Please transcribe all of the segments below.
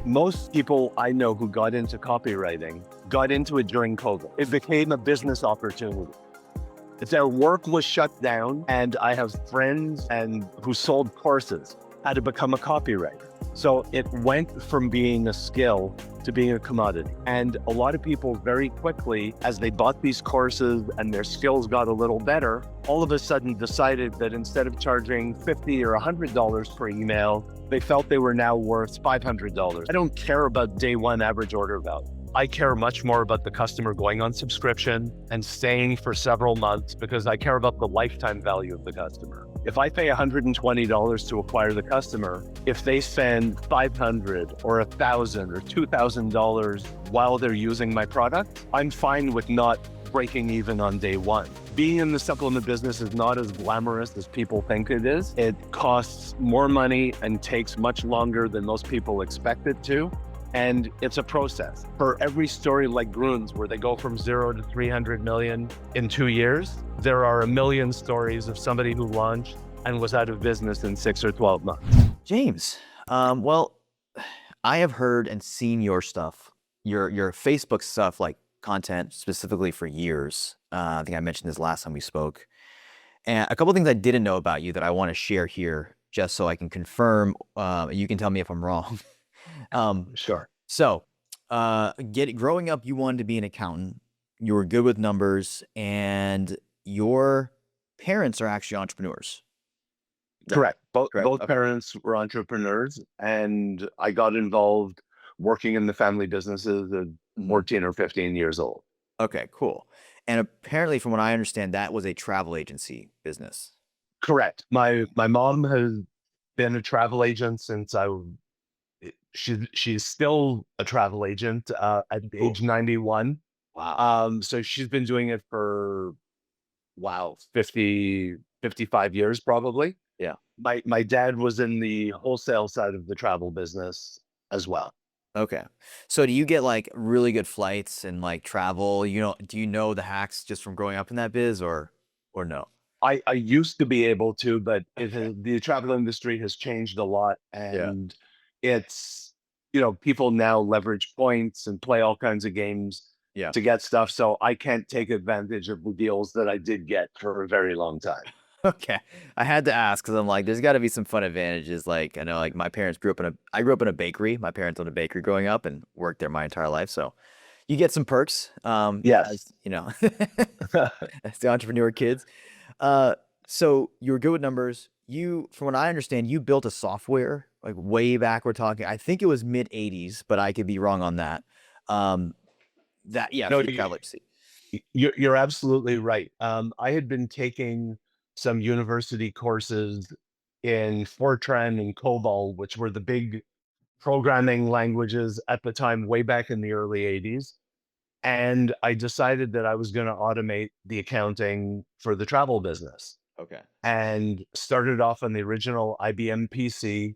Most people I know who got into copywriting got into it during COVID. It became a business opportunity. If their work was shut down, and I have friends who sold courses how to become a copywriter. So it went from being a skill to being a commodity. And a lot of people very quickly, as they bought these courses and their skills got a little better, all of a sudden decided that instead of charging $50 or $100 per email, they felt they were now worth $500. I don't care about day one average order value. I care much more about the customer going on subscription and staying for several months because I care about the lifetime value of the customer. If I pay $120 to acquire the customer, if they spend $500 or $1,000 or $2,000 while they're using my product, I'm fine with not breaking even on day one. Being in the supplement business is not as glamorous as people think it is. It costs more money and takes much longer than most people expect it to. And it's a process. For every story like Gruhn's, where they go from 0 to 300 million in 2 years, there are a million stories of somebody who launched and was out of business in 6 or 12 months. James, well, I have heard and seen your stuff, your Facebook stuff, like content specifically for years. I think I mentioned this last time we spoke. And a couple of things I didn't know about you that I want to share here, just so I can confirm. You can tell me if I'm wrong. Sure. So, growing up, you wanted to be an accountant. You were good with numbers, and your parents are actually entrepreneurs. Correct. Both Okay. parents were entrepreneurs, and I got involved working in the family businesses at 14 or 15 years old. Okay, cool. And apparently, from what I understand, that was a travel agency business. Correct. My mom has been a travel agent since she's still a travel agent at age 91. Wow. So she's been doing it for 55 years probably. Yeah. My dad was in the wholesale side of the travel business as well. Okay. So do you get like really good flights and like travel? Do you know the hacks just from growing up in that biz or no? I used to be able to, but Okay. the travel industry has changed a lot, Yeah. and it's, people now leverage points and play all kinds of games Yeah. to get stuff. So I can't take advantage of the deals that I did get for a very long time. Okay. I had to ask because I'm like, there's got to be some fun advantages. Like, I know, like my parents I grew up in a bakery. My parents owned a bakery growing up and worked there my entire life. So you get some perks, Yes. as as the entrepreneur kids. So you were good with numbers. From what I understand, you built a software like way back. We're talking, I think it was mid 80s, but I could be wrong on that. Yeah, No, for your travel agency. you're absolutely right. I had been taking some university courses in Fortran and COBOL, which were the big programming languages at the time, way back in the early 80s. And I decided that I was going to automate the accounting for the travel business, Okay. and started off on the original IBM PC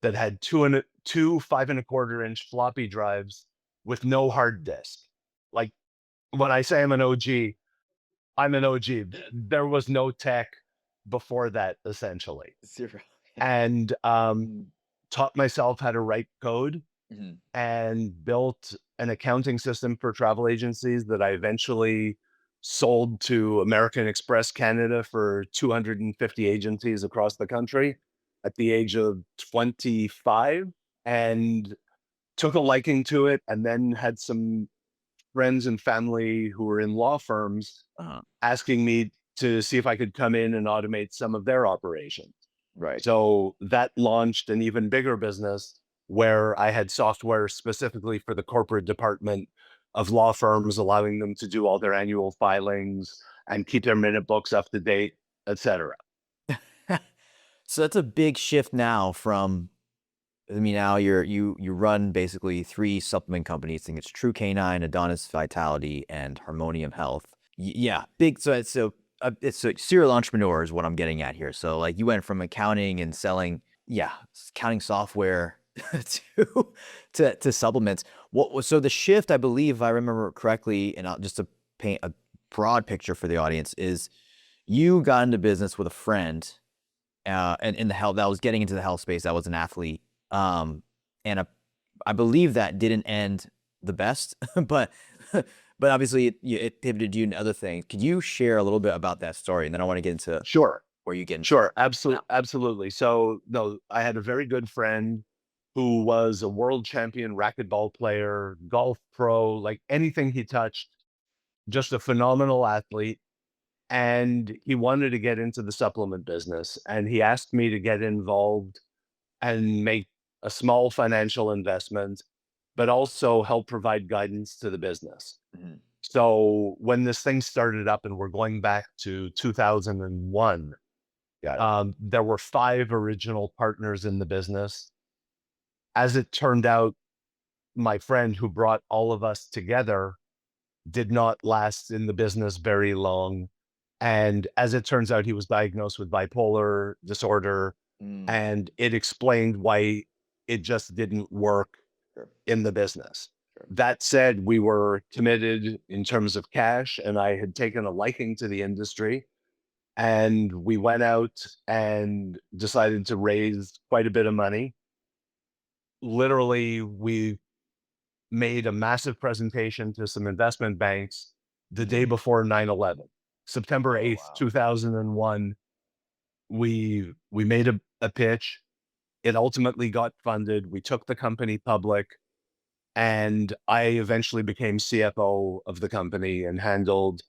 that had two 5.25-inch floppy drives with no hard disk. Like, when I say I'm an OG, I'm an OG. There was no tech before that, essentially. Zero. And taught myself how to write code Mhm. and built an accounting system for travel agencies that I eventually sold to American Express Canada for 250 agencies across the country at the age of 25, and took a liking to it, and then had some friends and family who were in law firms Uh-huh. asking me to see if I could come in and automate some of their operations. Right. So that launched an even bigger business where I had software specifically for the corporate department of law firms, allowing them to do all their annual filings and keep their minute books up to date, et cetera. So that's a big shift now from, I mean, now you run basically 3 supplement companies. I think it's True Canine, Adonis Vitality, and Harmonium Health. Yeah, big. It's a serial entrepreneur is what I'm getting at here. So like you went from accounting and selling, accounting software to supplements. So the shift, I believe, if I remember correctly, and just to paint a broad picture for the audience, is you got into business with a friend, and in the health, that was getting into the health space. That was an athlete, and I believe that didn't end the best, but but obviously it pivoted you into other things. Could you share a little bit about that story? And then I want to get into Sure. where you get into Sure. now. Absolutely. So, no, I had a very good friend who was a world champion racquetball player, golf pro, like anything he touched, just a phenomenal athlete. And he wanted to get into the supplement business. And he asked me to get involved and make a small financial investment, but also help provide guidance to the business. Mhm. So when this thing started up, and we're going back to 2001, Got it. there were 5 original partners in the business. As it turned out, my friend who brought all of us together did not last in the business very long. And as it turns out, he was diagnosed with bipolar disorder, Mm, and it explained why it just didn't work sure, in the business. sure. That said, we were committed in terms of cash, and I had taken a liking to the industry. And we went out and decided to raise quite a bit of money. Literally, we made a massive presentation to some investment banks the day Mhm. before 9/11, September Oh 8th, wow. 2001. We made a pitch. It ultimately got funded. We took the company public, and I eventually became CFO of the company and handled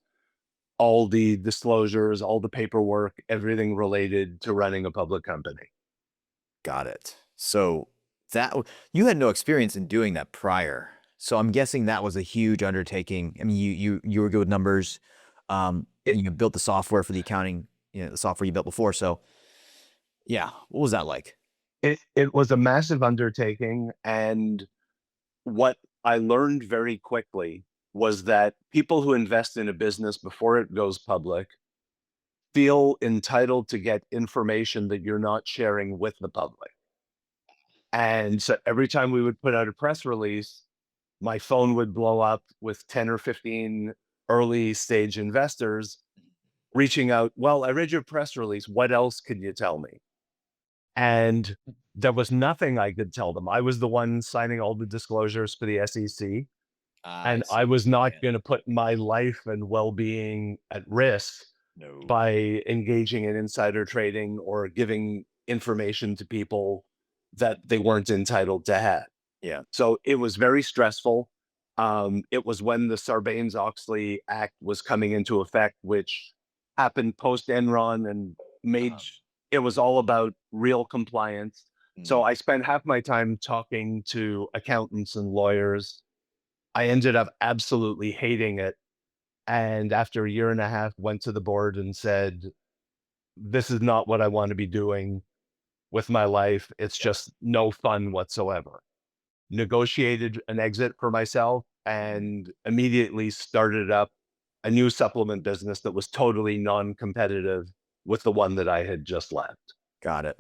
all the disclosures, all the paperwork, everything related to running a public company. Got it. So you had no experience in doing that prior. So I'm guessing that was a huge undertaking. I mean, you were good with numbers. It You built the software for the accounting, the software you built before. So yeah, what was that like? it was a massive undertaking, and what I learned very quickly was that people who invest in a business before it goes public feel entitled to get information that you're not sharing with the public. And so every time we would put out a press release, my phone would blow up with 10 or 15 early stage investors reaching out. Well, I read your press release. What else can you tell me? And there was nothing I could tell them. I was the one signing all the disclosures for the SEC. I And I see. was not Yeah. going to put my life and well-being at risk No. by engaging in insider trading or giving information to people that they weren't entitled to have. Yeah. So it was very stressful. It was when the Sarbanes-Oxley Act was coming into effect, which happened post Enron and made Uh-huh. it was all about real compliance. So Mm, I spent half my time talking to accountants and lawyers. I ended up absolutely hating it. And after a year and a half, went to the board and said, this is not what I want to be doing with my life. It's yeah. just no fun whatsoever. Negotiated an exit for myself Mhm. and immediately started up a new supplement business that was totally non-competitive with the one that I had just left. Got it.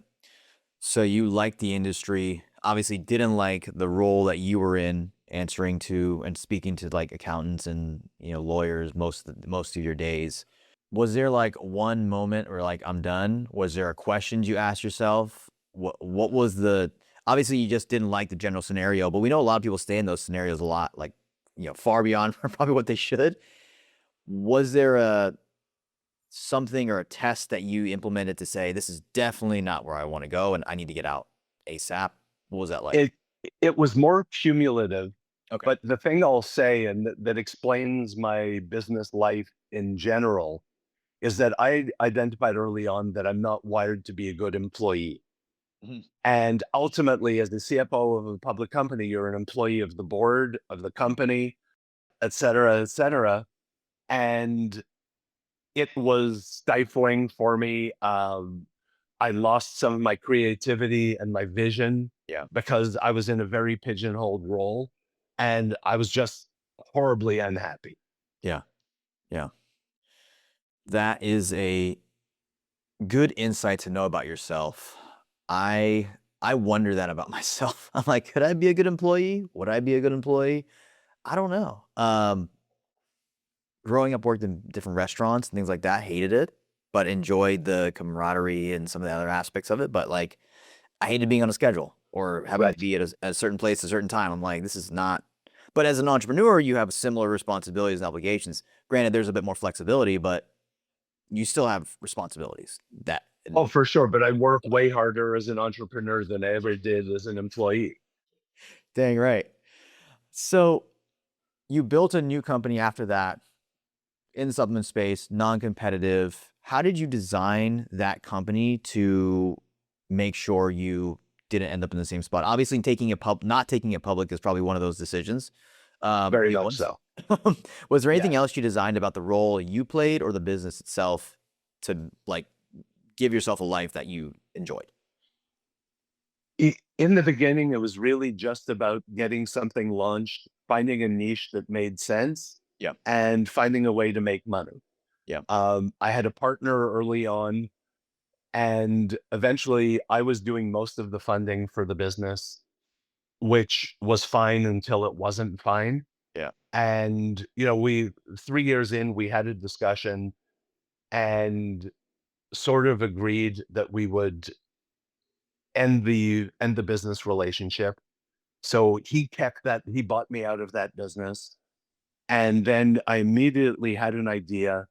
So you liked the industry, obviously didn't like the role that you were in, answering to and speaking to like accountants and lawyers most of your days. Was there like one moment where like I'm done? Was there a questions you asked yourself? What was the obviously you just didn't like the general scenario, but we know a lot of people stay in those scenarios a lot, like far beyond probably what they should. Was there a something or a test that you implemented to say, this is definitely not where I want to go and I need to get out ASAP? What was that like? It it was more cumulative, Okay. but the thing I'll say, and that explains my business life in general, is that I identified early on that I'm not wired to be a good employee. Mhm. And ultimately, as the CFO of a public company, you're an employee of the board, of the Mhm. company, et cetera, et cetera. And it was stifling for me. I lost some of my creativity and my vision Yeah. because I was in a very pigeonholed role, and I was just horribly unhappy. Yeah. Yeah. That is a good insight to know about yourself. I I wonder that about myself. I'm like, could I be a good employee? Would I be a good employee? I don't know. Growing up, worked in different restaurants and things like that, hated it, but enjoyed the camaraderie and some of the other aspects of it. But like, I hated being on a schedule. or having to Right. be at a certain place at a certain time. I'm like, this is not. But as an entrepreneur, you have similar responsibilities and obligations. Granted, there's a bit more flexibility, but you still have responsibilities. That Oh, for sure. But I work way harder as an entrepreneur than I ever did as an employee. dang right. So you built a new company after that in the supplement space, non-competitive. How did you design that company to make sure you didn't end up in the same spot? Obviously, not taking it public is probably one of those decisions. Very Big much ones. so. Was there anything Yes. else you designed about the role you played or the business itself to like give yourself a life that you enjoyed? In the beginning, it was really just about getting something launched, finding a niche that made sense, Yeah. and finding a way to make money. Yeah. I had a partner early on, and eventually I was doing most of the funding for the business, which was fine until it wasn't fine. Yeah. And, we 3 years in, we had a discussion and sort of agreed that we would end the business relationship. So he bought me out of that business. And then I immediately had an idea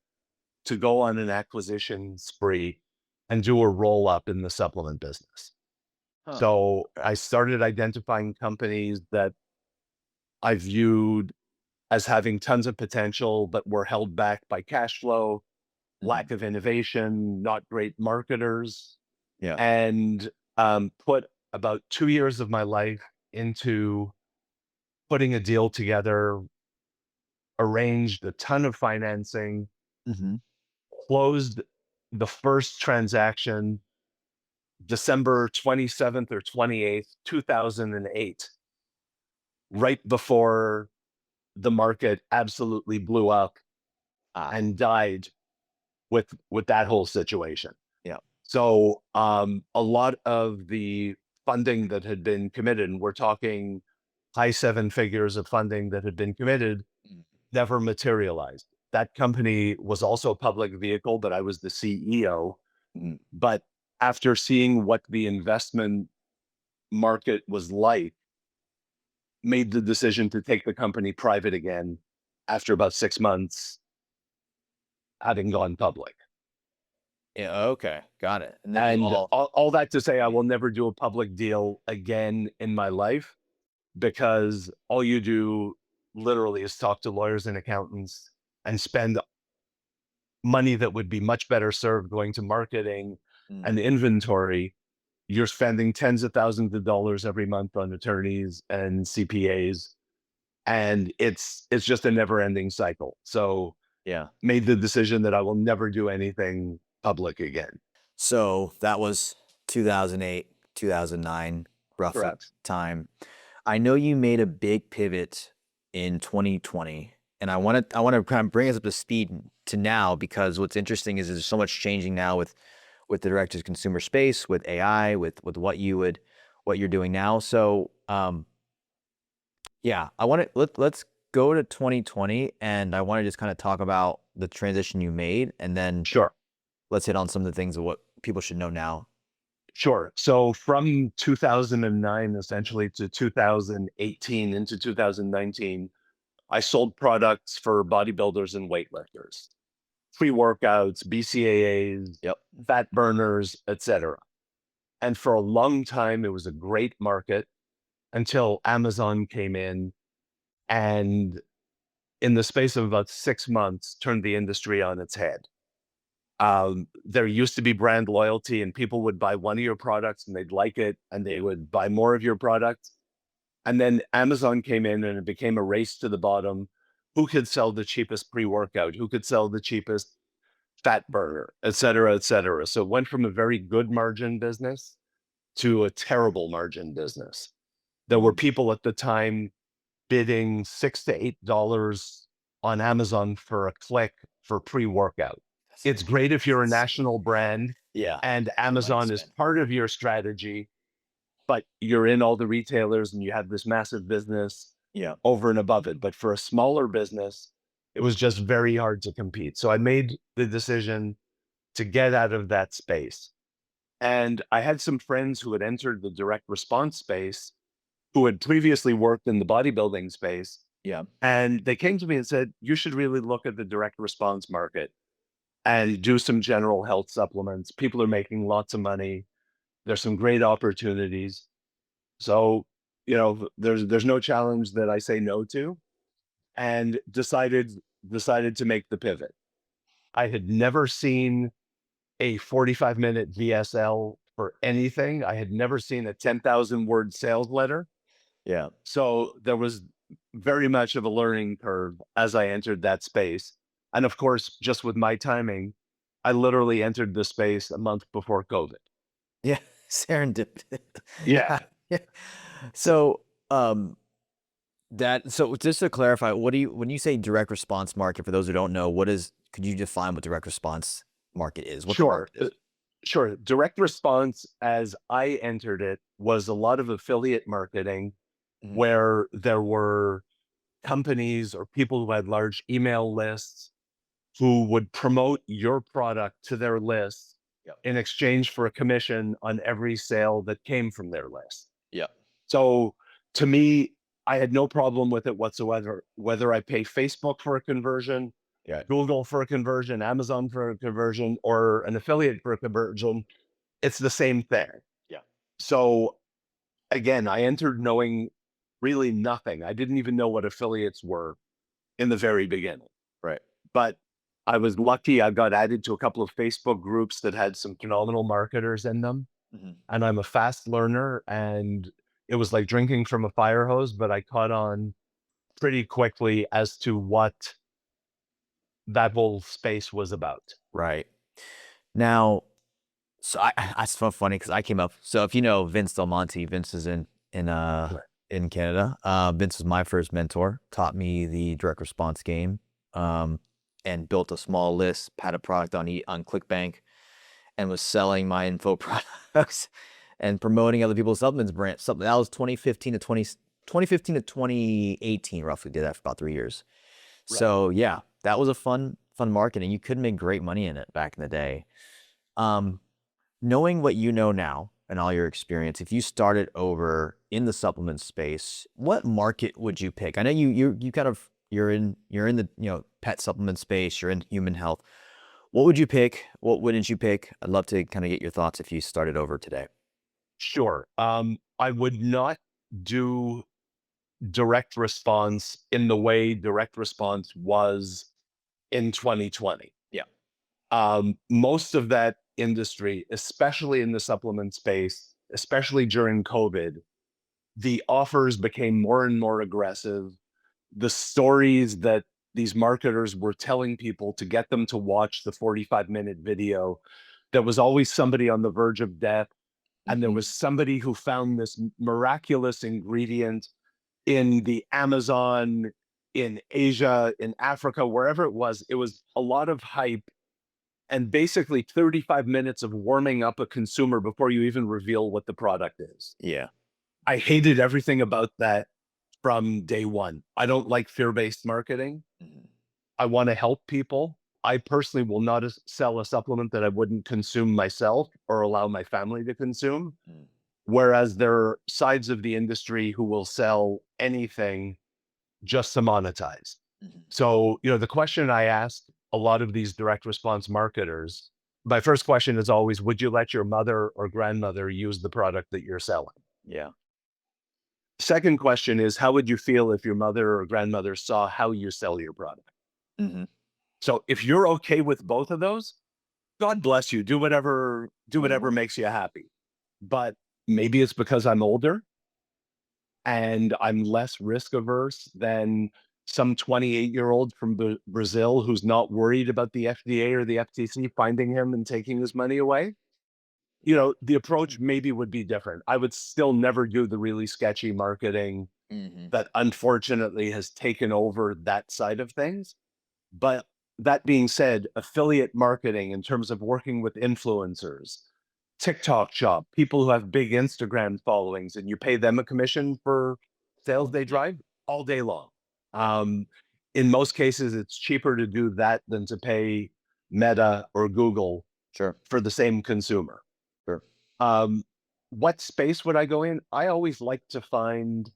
to go on an acquisition spree and do a roll up in the supplement business. Huh. So Okay. I started identifying companies that I viewed as having tons of potential, but were held back by cash flow, Mhm. lack of innovation, not great marketers, Yeah. and put about 2 years of my life into putting a deal together, arranged a ton of financing, Hmm. closed the first transaction December 27th or 28th, 2008, right before the market absolutely blew up Ah. and died with that whole situation. Yeah. So a lot of the funding that had been committed, and we're talking high seven figures of funding that had been committed, Mm. never materialized. That company was also a public vehicle, but I was the CEO. Mm. But after seeing what the investment market was like, made the decision to take the company private again after about 6 months having gone public. Yeah. Okay. Got it. And then you And all. all that to say, I will never do a public deal again in my life because all you do literally is talk to lawyers and accountants and spend money that would be much better served going to marketing Mm. and inventory. You're spending tens of thousands of dollars every month on attorneys and CPAs, and it's just a never-ending cycle. So Yeah. made the decision that I will never do anything public again. So that was 2008, 2009, roughly Correct. time. I know you made a big pivot in 2020, and I want to kind of bring us up to speed to now because what's interesting is there's so much changing now with the direct to consumer space, with AI, with what you're doing now. So yeah, let's go to 2020, and I want to just kind of talk about the transition you made, and then Sure. let's hit on some of the things of what people should know now. Sure. So from 2009 essentially to 2018 into 2019, I sold products for bodybuilders and weightlifters, pre-workouts, BCAAs, Yep. fat burners, etc. And for a long time, it was a great market until Amazon came in and in the space of about 6 months, turned the industry on its head. There used to be brand loyalty, and people would buy one of your products and they'd like it, and they Yeah. would buy more of your products. And then Amazon came in, and it became a race to the bottom. Who could sell the cheapest pre workout? Who could sell the cheapest fat burner, et cetera, et cetera. So it went from a very good margin business to a terrible margin business. There were Mm. people at the time bidding $6 to $8 on Amazon for a click for pre-workout. That's It's great if you're a ridiculous. national brand Yeah. and A lot of money to Amazon is spend. part of your strategy, but you're in all the retailers and you have this massive business Yeah. over and above it. But for a smaller business, it was just very hard to compete. So I made the decision to get out of that space. And I had some friends who had entered the direct response space who had previously worked in the bodybuilding space. Yeah. And they came to me and said, you should really look at the direct response market and do some general health supplements. People are making lots of money. There's some great opportunities. So, there's no challenge that I say no to, and decided to make the pivot. I had never seen a 45-minute VSL for anything. I had never seen a 10,000 word sales letter. Yeah. So there was very much of a learning curve as I entered that space. And of course, just with my timing, I literally entered the space a month before COVID. Yeah. Serendipity. Yeah, Yeah. So, so just to clarify, when you say direct response market, for those who don't know, could you define what direct response market is? What the sure. market is? Sure. Direct response, as I entered it, was a lot of affiliate marketing Mhm. where there were companies or people who had large email lists who would promote your product to their list Yep. in exchange for a commission on every sale that came from their list. Yep. So to me, I had no problem with it whatsoever, whether I pay Facebook for a conversion, Yeah. Google for a conversion, Amazon for a conversion, or an affiliate for a conversion. It's the same thing. Yeah. So again, I entered knowing really nothing. I didn't even know what affiliates were in the very beginning. Right. But I was lucky. I got added to a couple of Facebook groups that had some phenomenal marketers in them. Mhm. And I'm a fast learner. And it was like drinking from a fire hose, but I caught on pretty quickly as to what that whole space was about. Right. Now, so it's so funny because I came up. So if you know Vince Del Monte, Vince is Right. in Canada. Vince was my first mentor. Taught me the direct response game, and built a small list, had a product on ClickBank, and was selling my info products and promoting other people's supplements brand. Something that was 2015 to 2018, roughly. Did that for about 3 years. Right. So yeah, that was a fun marketing. You could make great money in it back in the day. Um, Knowing what you know now and all your experience, if you started over in the supplement space, what market would you pick? I know you kind of you're in the pet supplement space, you're in human health. What would you pick? What wouldn't you pick? I'd love to kind of get your thoughts if you started over today. Sure. I would not do direct response in the way direct response was in 2020. Yeah. Most of that industry, especially in the supplement space, especially during COVID, the offers became more and more aggressive. The stories that these marketers were telling people to get them to watch the 45-minute video, there was always somebody on the verge of death. And there Hmm. was somebody who found this miraculous ingredient in the Amazon, in Asia, in Africa, wherever it was a lot of hype and basically 35 minutes of warming up a consumer before you even reveal what the product is. Yeah. I hated everything about that from day one. I don't like fear-based marketing. Mhm. I want to help people. I personally will not sell a supplement that I wouldn't consume myself or allow my family to consume. Mm. Whereas there are sides of the industry who will sell anything just to monetize. Mhm. So, the question I asked a lot of these direct response marketers, my first question is always, would you let your mother or grandmother use the product that you're selling? Yeah. Second question is, how would you feel if your mother or grandmother saw how you sell your product? Hmm. So if you're okay with both of those, God bless you. Do whatever Hmm. makes you happy. But maybe it's because I'm older and I'm less risk averse than some 28-year-old from Brazil who's not worried about the FDA or the FTC finding him and taking his money away. The approach maybe would be different. I would still never do the really sketchy marketing Hmm. that unfortunately has taken over that side of things. But that being said, affiliate marketing in terms of working with influencers, TikTok shop, people who have big Instagram followings, and you pay them a commission for sales they Yeah. drive all day long. Um, in most cases, it's cheaper to do that than to pay Meta or Google Sure. for the same consumer. Sure. Um, what space would I go in? I always like to find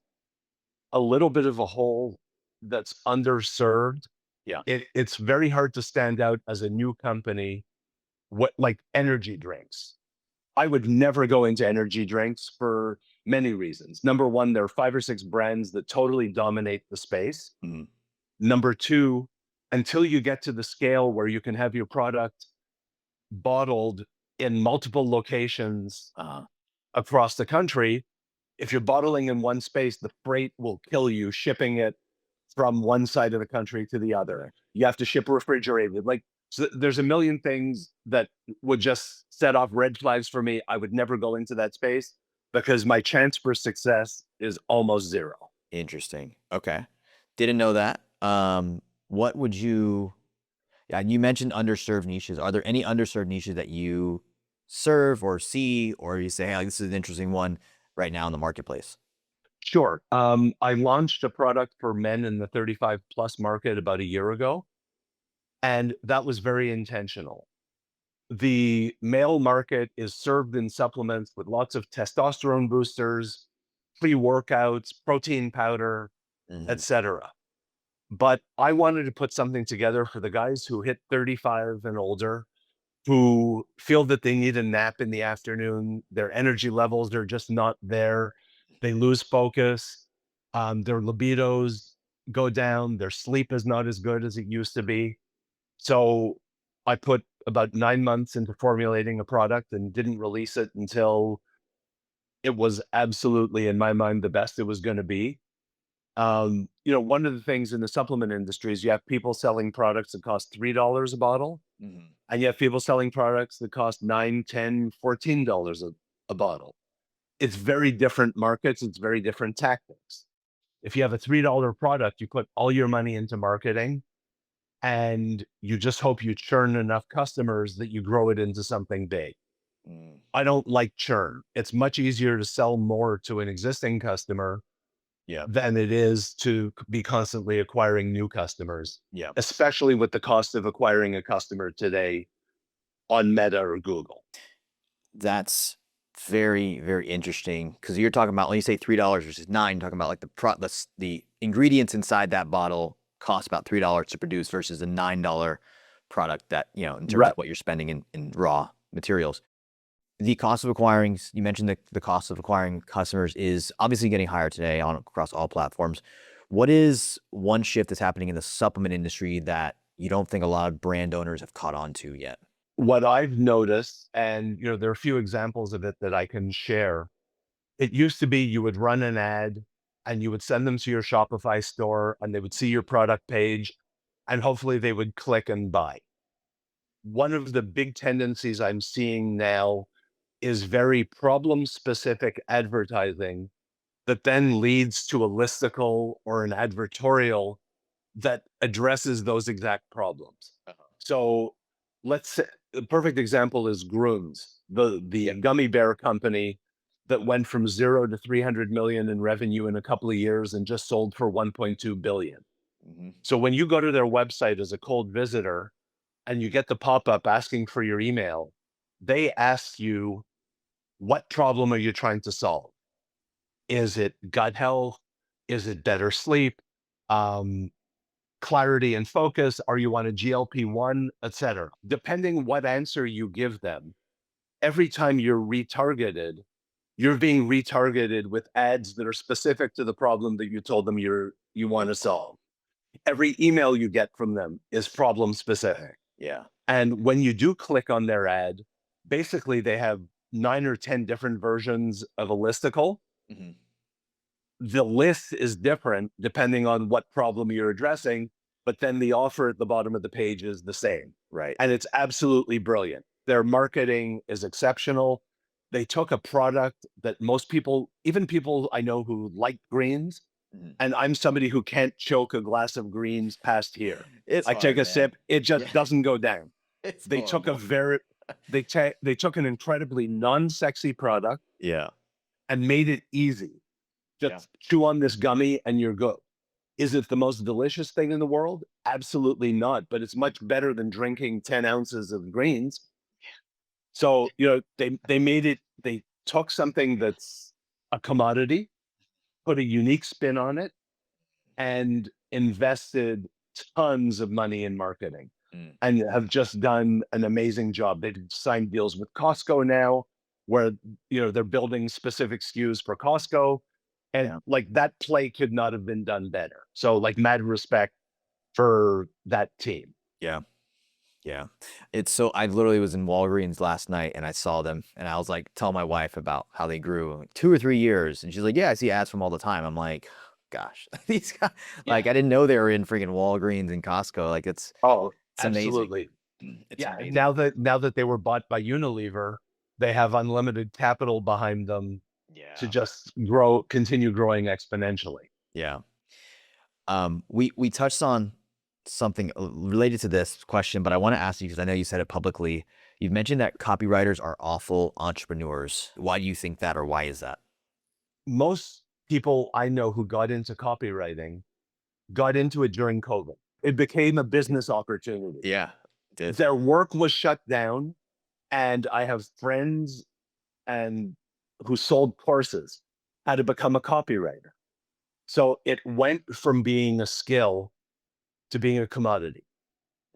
a little bit of a hole that's underserved. Yeah. It's very hard to stand out as a new company. What like energy drinks? I would never go into energy drinks for many reasons. Number one, there are 5 or 6 brands that totally dominate the space. Mhm. Number two, until you get to the scale where you can have your product bottled in multiple locations Uh-huh. across the country, if you're bottling in one space, the freight will kill you shipping it from one side of the country to the other. You have to ship refrigerated. Like, so there's a million things that would just set off red flags for me. I would never go into that space because my chance for success is almost zero. Interesting. Okay. Didn't know that. What would you, yeah, you mentioned underserved niches. Are there any underserved niches that you serve or see, or you say, hey, like, this is an interesting one right now in the marketplace? Sure. I launched a product for men in the 35 plus market about a year ago, and that was very intentional. The male market is served in supplements with lots of testosterone boosters, pre-workouts, protein powder, Hmm. etc. But I wanted to put something together for the guys who hit 35 and older, who feel that they need a nap in the afternoon. Their energy levels are just not there. They lose focus. Their libidos go down. Their sleep is not as good as it used to be. So I put about 9 months into formulating a product and didn't release it until it was absolutely, in my mind, the best it was going to be. One of the things in the supplement industry is you have people selling products that cost $3 a bottle, Hmm. and you have people selling products that cost 9, 10, $14 a bottle. It's very different markets, it's very different tactics. If you have a $3 product, you put all your money into marketing and you just hope you churn enough customers that you grow it into something big. Mm. I don't like churn. It's much easier to sell more to an existing customer Yeah. than it is to be constantly acquiring new customers, Yeah. especially with the cost of acquiring a customer today on Meta or Google. That's very, very interesting because you're talking about when you say $3 versus 9, talking about like the ingredients inside that bottle cost about $3 to produce versus a $9 product that, in terms Right. of what you're spending in raw materials. The cost of acquiring, you mentioned the cost of acquiring customers is obviously getting higher today on across all platforms. What is one shift that's happening in the supplement industry that you don't think a lot of brand owners have caught on to yet? What I've noticed, and there are a few examples of it that I can share. It used to be you would run an ad and you would send them to your Shopify store and they would see your product page and hopefully they would click and buy. One of the big tendencies I'm seeing now is very problem specific advertising that then leads to a listicle or an advertorial that addresses those exact problems. Uh-huh. So let's say the perfect example is Grooms, the Yeah. gummy bear company that went from 0 to 300 million in revenue in a couple of years and just sold for 1.2 billion. Hmm. So when you go to their website as a cold visitor and you get the pop-up asking for your email, they ask you, what problem are you trying to solve? Is it gut health? Is it better sleep? Um, Clarity and focus? Are you on a GLP-1, etc.? Depending what answer you give them, every time you're retargeted, you're being retargeted with ads that are specific to the problem that you told them you want to solve. Every email you get from them is problem specific. Yeah. And when you do click on their ad, basically they have 9 or 10 different versions of a listicle. Hmm. The list is different depending on what problem you're addressing, but then the offer at the bottom of the page is the same. Right. And it's absolutely brilliant. Their marketing is exceptional. They took a product that most people, even people I know who like greens, Mhm. and I'm somebody who can't choke a glass of greens past here. It's I take hard, a man. sip, it just Yeah. doesn't go down. It's They took a horrible. very they took an incredibly non-sexy product Yeah. and made it easy. Yeah. Just chew on this gummy and you're good. Is it the most delicious thing in the world? Absolutely not, but it's much better than drinking 10 ounces of greens. So, they took something that's a commodity, put a unique spin on it, and invested tons of money in marketing Mm. and have just done an amazing job. They've signed deals with Costco now where they're building specific SKUs for Costco. And Yeah. like that play could not have been done better. So like mad respect for that team. Yeah. Yeah. It's so I literally was in Walgreens last night and I saw them and I was like, tell my wife about how they grew like 2 or 3 years. And she's like, yeah, I see ads from all the time. I'm like, gosh, these guys, Yeah. like, I didn't know they were in freaking Walgreens and Costco. Like, Oh, it's amazing. absolutely. It's Yeah. amazing. Now that they were bought by Unilever, they have unlimited capital behind them to Yeah. just continue growing exponentially. Yeah. We touched on something related to this question, but I want to ask you because I know you said it publicly. You've mentioned that copywriters are awful entrepreneurs. Why do you think that, or why is that? Most people I know who got into copywriting got into it during COVID. It became a business opportunity. Yeah, it did. Their work was shut down, and I have friends and who sold courses how to become a copywriter. So it went from being a skill to being a commodity.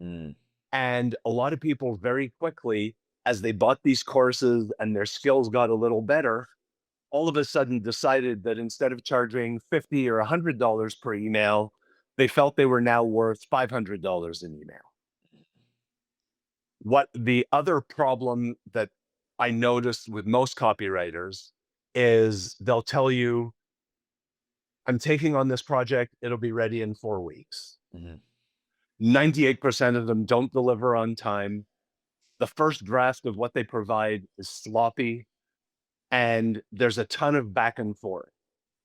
Mm, And a lot of people very quickly, as they bought these courses and their skills got a little better, all of a sudden decided that instead of charging $50 or $100 per email, they felt they were now worth $500 an email. What the other problem that I noticed with most copywriters is they'll tell you, I'm taking on this project, it'll be ready in 4 weeks. mhm. 98% of them don't deliver on time. The first draft of what they provide is sloppy, and there's a ton of back and forth.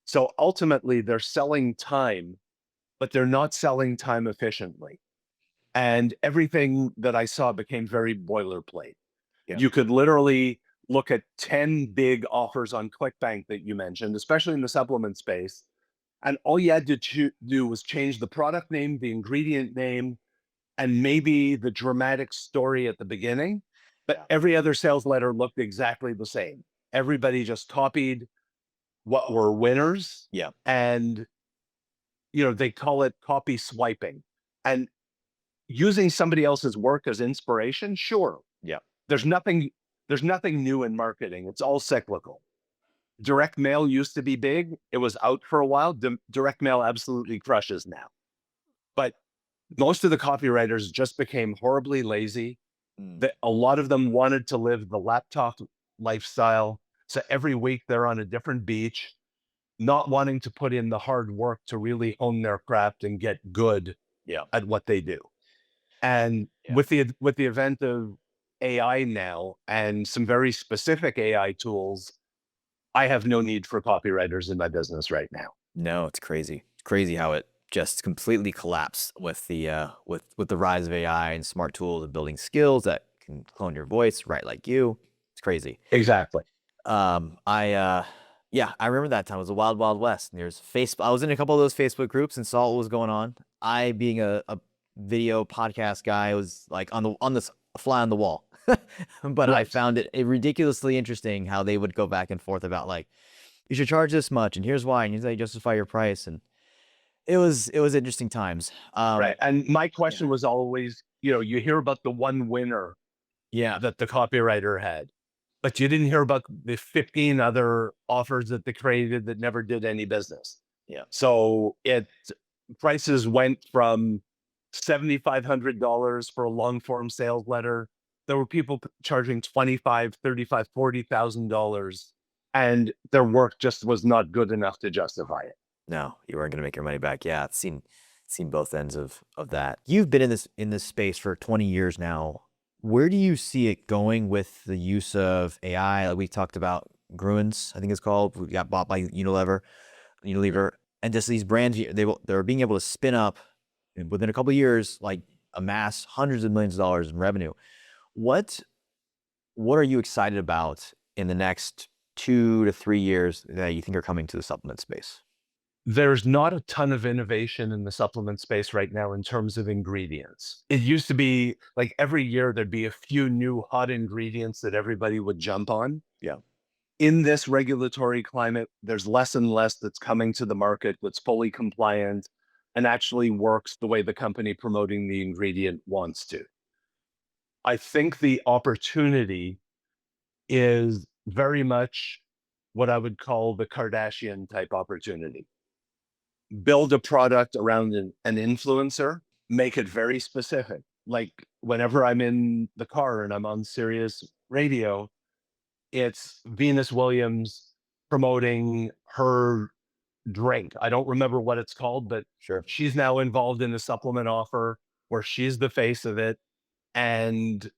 So ultimately, they're selling time, but they're not selling time efficiently. And everything that I saw became very boilerplate. Yeah. You could literally look at 10 big offers on ClickBank that you mentioned, especially in the supplement space. And all you had to do was change the product name, the ingredient name, and maybe the dramatic story at the beginning. But Yeah. every other sales letter looked exactly the same. Everybody just copied what were winners, Yeah. and they call it copy swiping. And using somebody else's work as inspiration, sure. Yeah. There's nothing there's nothing new in marketing. It's all cyclical. Direct mail used to be big. It was out for a while. Direct mail absolutely crushes now. But most of the copywriters just became horribly lazy. Mm, That a lot of them wanted to live the laptop lifestyle. So every week they're on a different beach, not wanting to put in the hard work to really hone their craft and get good yeah. at what they do. And Yeah. with the event of AI now and some very specific AI tools, I have no need for copywriters in my business right now. No, it's crazy. It's crazy how it just completely collapsed with the with the rise of AI and smart tools and building skills that can clone your voice, write like you. It's crazy. Exactly. I yeah, I remember that time. It was a wild, wild west. And there's Facebook. I was in a couple of those Facebook groups and saw what was going on. I, being a video podcast guy, was like on this fly on the wall. But I Right. found it ridiculously interesting how they would go back and forth about like, you should charge this much, and here's why, and you justify your price, and it was interesting times. Right. And my Yeah, question was always, you hear about the one winner yeah, that the copywriter had, but you didn't hear about the 15 other offers that they created that never did any business. yeah, So prices went from $7,500 for a long form sales letter. There were people charging 25, 35, $40,000, and their work just was not good enough to justify it. no, you weren't gonna make your money back. Yeah, I've seen both ends of that. You've been in this space for 20 years now. Where do you see it going with the use of AI? Like we talked about Gruens, I think it's called. We got bought by Unilever, and just these brands. They're being able to spin up within a couple of years, like amass hundreds of millions of dollars in revenue. What what are you excited about in the next 2 to 3 years that you think are coming to the supplement space? There's not a ton of innovation in the supplement space right now in terms of ingredients. It used to be like every year there'd be a few new hot ingredients that everybody would jump on. Yeah. In this regulatory climate, there's less and less that's coming to the market that's fully compliant and actually works the way the company promoting the ingredient wants to. I think the opportunity is very much what I would call the Kardashian type opportunity. Build a product around an influencer, make it very specific. Like whenever I'm in the car and I'm on Sirius radio, it's Venus Williams promoting her drink. I don't remember what it's called, but Sure. she's now involved in a supplement offer where she's the face of it. And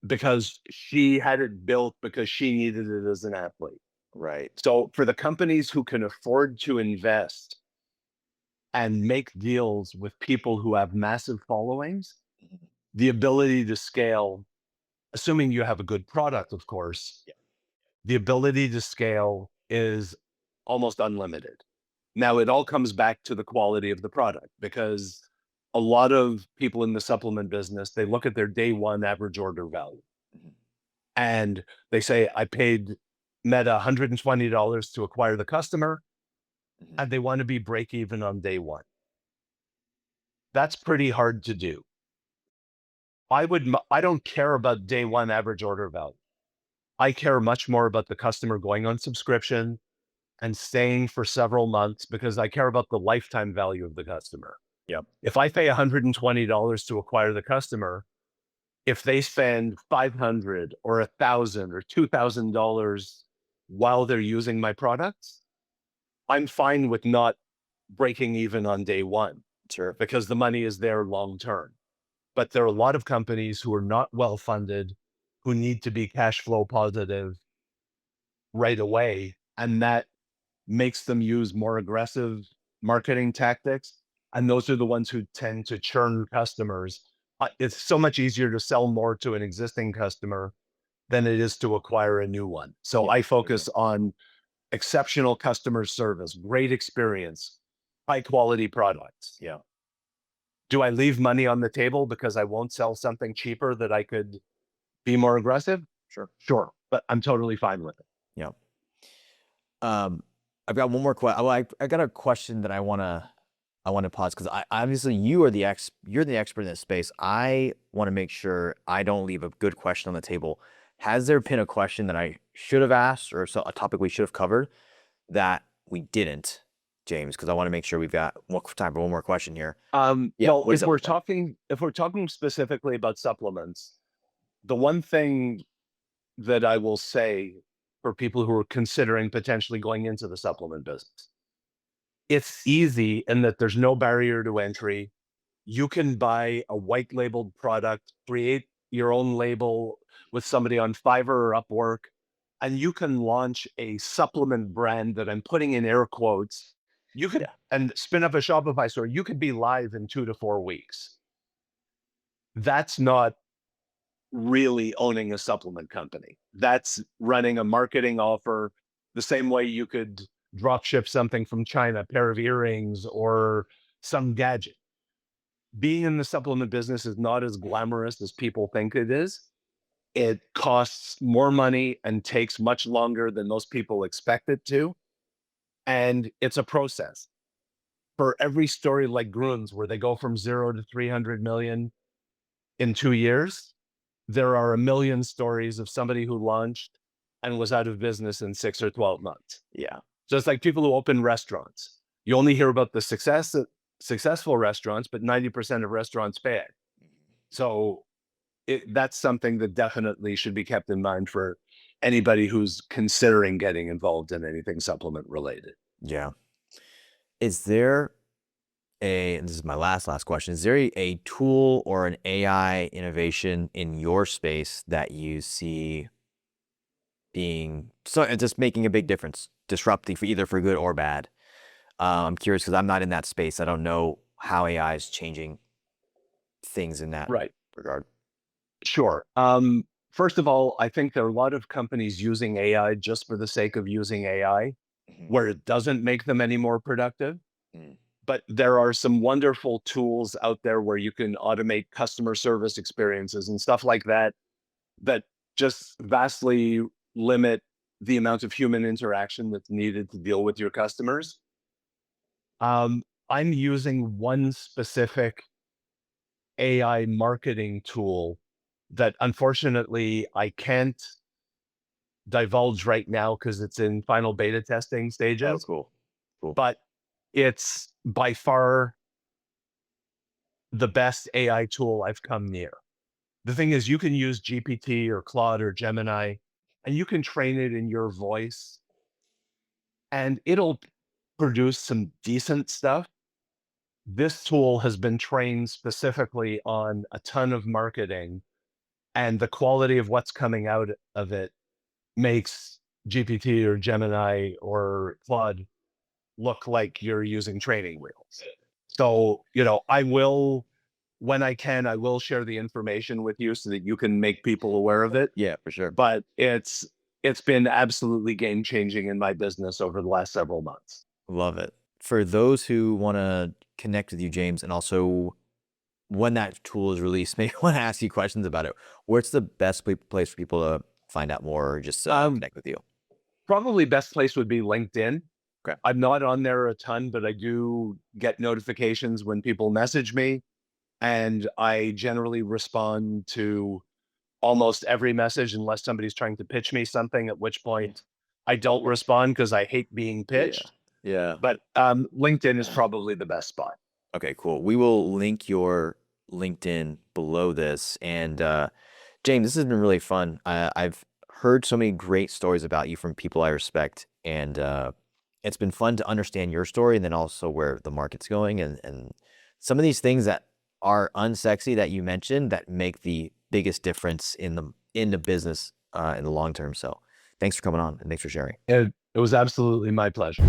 because she had it built because she needed it as an athlete. Right. So for the companies who can afford to invest and make deals with people who have massive followings, Mhm. the ability to scale, assuming you have a good product, of course, Yeah. the ability to scale is almost unlimited. Now, it all comes back to the quality of the product because a lot of people in the supplement business, they look at their day one average order value Mhm. and they say, I paid Meta $120 to acquire the customer Mhm. and they want to be break even on day one. That's pretty hard to do. I don't care about day one average order value. I care much more about the customer going on subscription and staying for several months because I care about the lifetime value of the customer. Yep. If I pay $120 to acquire the customer, if they spend 500 or 1,000 or $2,000 while they're using my products, I'm fine with not breaking even on day one Sure. because the money is there long term. But there are a lot of companies who are not well funded, who need to be cash flow positive right away. And that makes them use more aggressive marketing tactics. And those are the ones who tend to churn customers. It's so much easier to sell more to an existing customer than it is to acquire a new one. So Yeah. I Mhm. focus on exceptional customer service, great experience, high quality products. Yeah. Do I leave money on the table because I won't sell something cheaper that I could be more aggressive? Sure. Sure, but I'm totally fine with it. Yeah. Um, I've got one more question. Well, I got a question that I want to pause because I obviously you're the expert in this space. I want to make sure I don't leave a good question on the table. Has there been a question that I should have asked or a topic we should have covered that we didn't, James? Because I want to make sure we've got more time for one more question here. Yeah. Well, What does that look like? if we're talking specifically about supplements, the one thing that I will say for people who are considering potentially going into the supplement business, it's easy in that there's no barrier to entry. You can buy a white labeled product, create your own label with somebody on Fiverr or Upwork, and you can launch a supplement brand that I'm putting in air quotes. You could Yeah. and spin up a Shopify store. You could be live in 2 to 4 weeks. That's not really owning a supplement company. That's running a marketing offer the same way you could drop ship something from China, a pair of earrings or some gadget. Being in the supplement business is not as glamorous as people think it is. It costs more money and takes much longer than most people expect it to. And it's a process. For every story like Grun's, where they go from 0 to 300 million in 2 years, there are a million stories of somebody who launched and was out of business in 6 or 12 months. Yeah. So it's like people who open restaurants. You only hear about the successful restaurants, but 90% of restaurants fail. So that's something that definitely should be kept in mind for anybody who's considering getting involved in anything supplement related. Yeah. Is there and this is my last question. Is there a tool or an AI innovation in your space that you see being just making a big difference, disrupting for either for good or bad? I'm curious because I'm not in that space. I don't know how AI is changing things in that Right. regard. Sure. First of all, I think there are a lot of companies using AI just for the sake of using AI. where it doesn't make them any more productive. Mm. But there are some wonderful tools out there where you can automate customer service experiences and stuff like that, that just vastly limit the amount of human interaction that's needed to deal with your customers. I'm using one specific AI marketing tool that unfortunately I can't divulge right now because it's in final beta testing Oh, stages, cool. Cool. but it's by far the best AI tool I've come near. The thing is, you can use GPT or Claude or Gemini, and you can train it in your voice, and it'll produce some decent stuff. This tool has been trained specifically on a ton of marketing, and the quality of what's coming out of it makes GPT or Gemini or Claude look like you're using training wheels. So, I will, when I can, I will share the information with you so that you can make people aware of it. Yeah, for sure. But it's been absolutely game changing in my business over the last several months. Love it. For those who want to connect with you, James, and also when that tool is released, maybe want to ask you questions about it, where's the best place for people to find out more or just connect with you? Probably best place would be LinkedIn. Okay. I'm not on there a ton, but I do get notifications when people message me, and I generally respond to almost every message unless somebody's trying to pitch me something, at which point I don't respond because I hate being pitched. Yeah. But LinkedIn is probably the best spot. Okay, cool. We will link your LinkedIn below this. And James, this has been really fun. I've heard so many great stories about you from people I respect, and it's been fun to understand your story and then also where the market's going and some of these things that are unsexy that you mentioned that make the biggest difference in the business in the long term. So thanks for coming on and thanks for sharing. It was absolutely my pleasure.